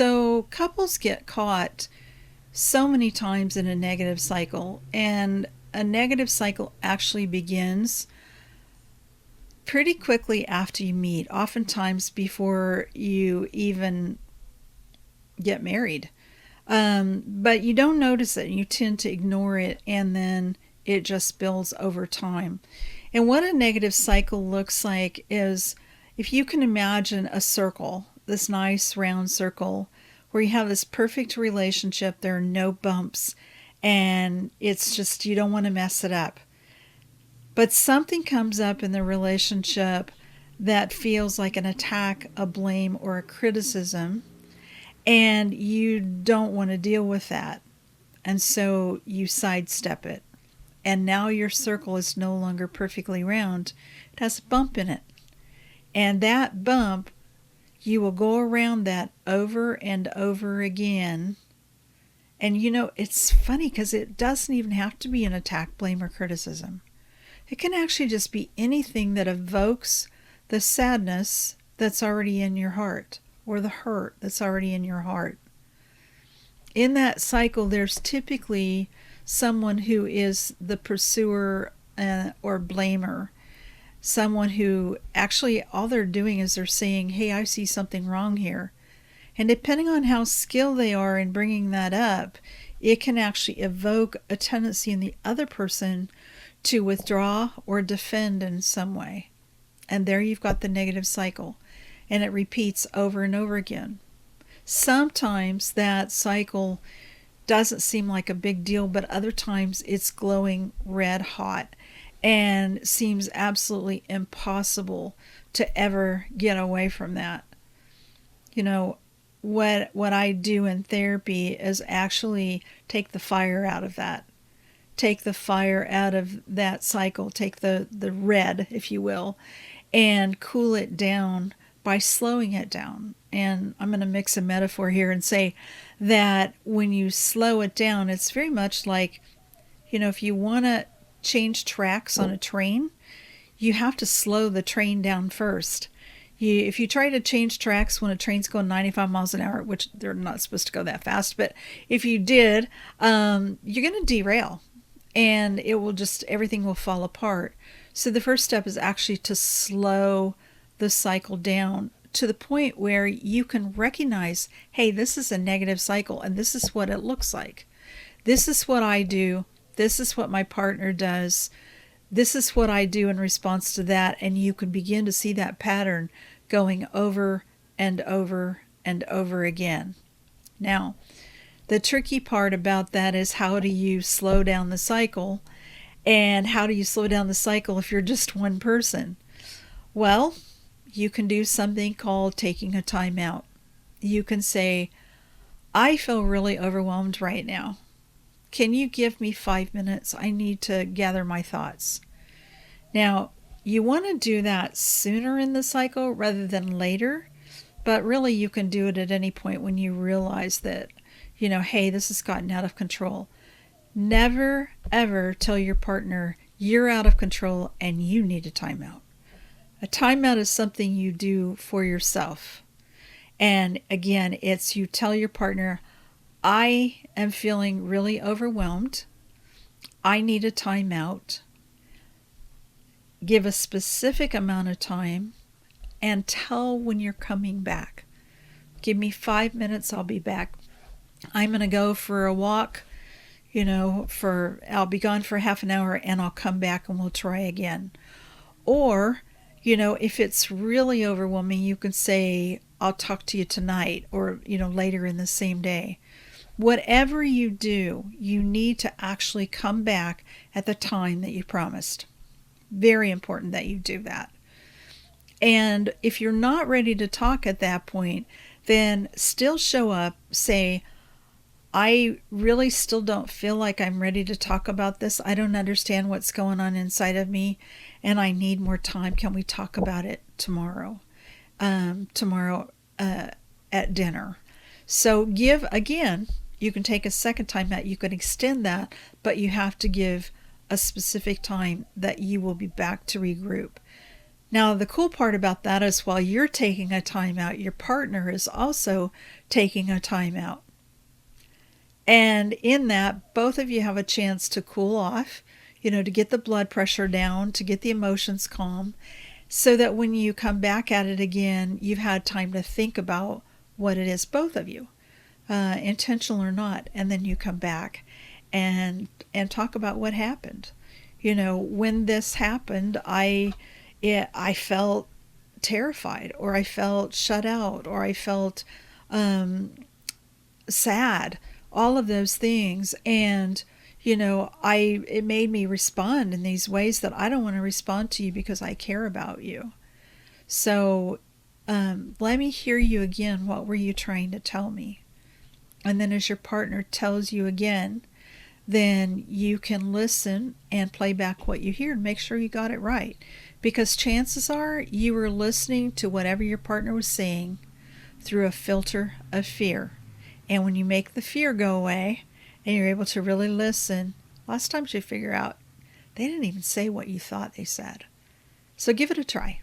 So couples get caught so many times in a negative cycle, and a negative cycle actually begins pretty quickly after you meet, oftentimes before you even get married. But you don't notice it, and you tend to ignore it, and then it just builds over time. And what a negative cycle looks like is, if you can imagine a circle, this nice round circle, where you have this perfect relationship, there are no bumps, and it's just, you don't want to mess it up. But something comes up in the relationship that feels like an attack, a blame, or a criticism, and you don't want to deal with that. And so you sidestep it. And now your circle is no longer perfectly round. It has a bump in it. And that bump, you will go around that over and over again. And it's funny because it doesn't even have to be an attack, blame, or criticism. It can actually just be anything that evokes the sadness that's already in your heart, or the hurt that's already in your heart. In that cycle, there's typically someone who is the pursuer or blamer. Someone who actually, all they're doing is they're saying, hey, I see something wrong here. And depending on how skilled they are in bringing that up, it can actually evoke a tendency in the other person to withdraw or defend in some way. And there you've got the negative cycle. And it repeats over and over again. Sometimes that cycle doesn't seem like a big deal, but other times it's glowing red hot and seems absolutely impossible to ever get away from that. What I do in therapy is actually take the fire out of that. Take the fire out of that cycle, take the red, if you will, and cool it down by slowing it down. And I'm going to mix a metaphor here and say that when you slow it down, it's very much like, if you want to change tracks on a train, you have to slow the train down first. If you try to change tracks when a train's going 95 miles an hour, which they're not supposed to go that fast, but if you did, you're going to derail, and everything will fall apart. So the first step is actually to slow the cycle down to the point where you can recognize, hey, this is a negative cycle, and this is what it looks like. This is what I do. This is what my partner does. This is what I do in response to that. And you can begin to see that pattern going over and over and over again. Now, the tricky part about that is, how do you slow down the cycle? And how do you slow down the cycle if you're just one person? Well, you can do something called taking a time out. You can say, I feel really overwhelmed right now. Can you give me 5 minutes? I need to gather my thoughts. Now, you want to do that sooner in the cycle rather than later, but really you can do it at any point when you realize that, hey, this has gotten out of control. Never, ever tell your partner you're out of control and you need a timeout. A timeout is something you do for yourself. And again, it's you tell your partner, I am feeling really overwhelmed. I need a timeout. Give a specific amount of time and tell when you're coming back. Give me 5 minutes, I'll be back. I'm going to go for a walk, I'll be gone for half an hour, and I'll come back and we'll try again. Or, if it's really overwhelming, you can say, I'll talk to you tonight, or, later in the same day. Whatever you do, you need to actually come back at the time that you promised. Very important that you do that. And if you're not ready to talk at that point, then still show up, say, I really still don't feel like I'm ready to talk about this. I don't understand what's going on inside of me, and I need more time. Can we talk about it tomorrow? At dinner. So you can take a second time out. You can extend that, but you have to give a specific time that you will be back to regroup. Now, the cool part about that is while you're taking a timeout, your partner is also taking a timeout. And in that, both of you have a chance to cool off, to get the blood pressure down, to get the emotions calm, so that when you come back at it again, you've had time to think about what it is, both of you, intentional or not, and then you come back and talk about what happened. When this happened, I felt terrified, or I felt shut out, or I felt sad, all of those things. And it made me respond in these ways that I don't want to respond to you because I care about you. So let me hear you again. What were you trying to tell me? And then as your partner tells you again, then you can listen and play back what you hear and make sure you got it right. Because chances are you were listening to whatever your partner was saying through a filter of fear. And when you make the fear go away and you're able to really listen, lots of times you figure out they didn't even say what you thought they said. So give it a try.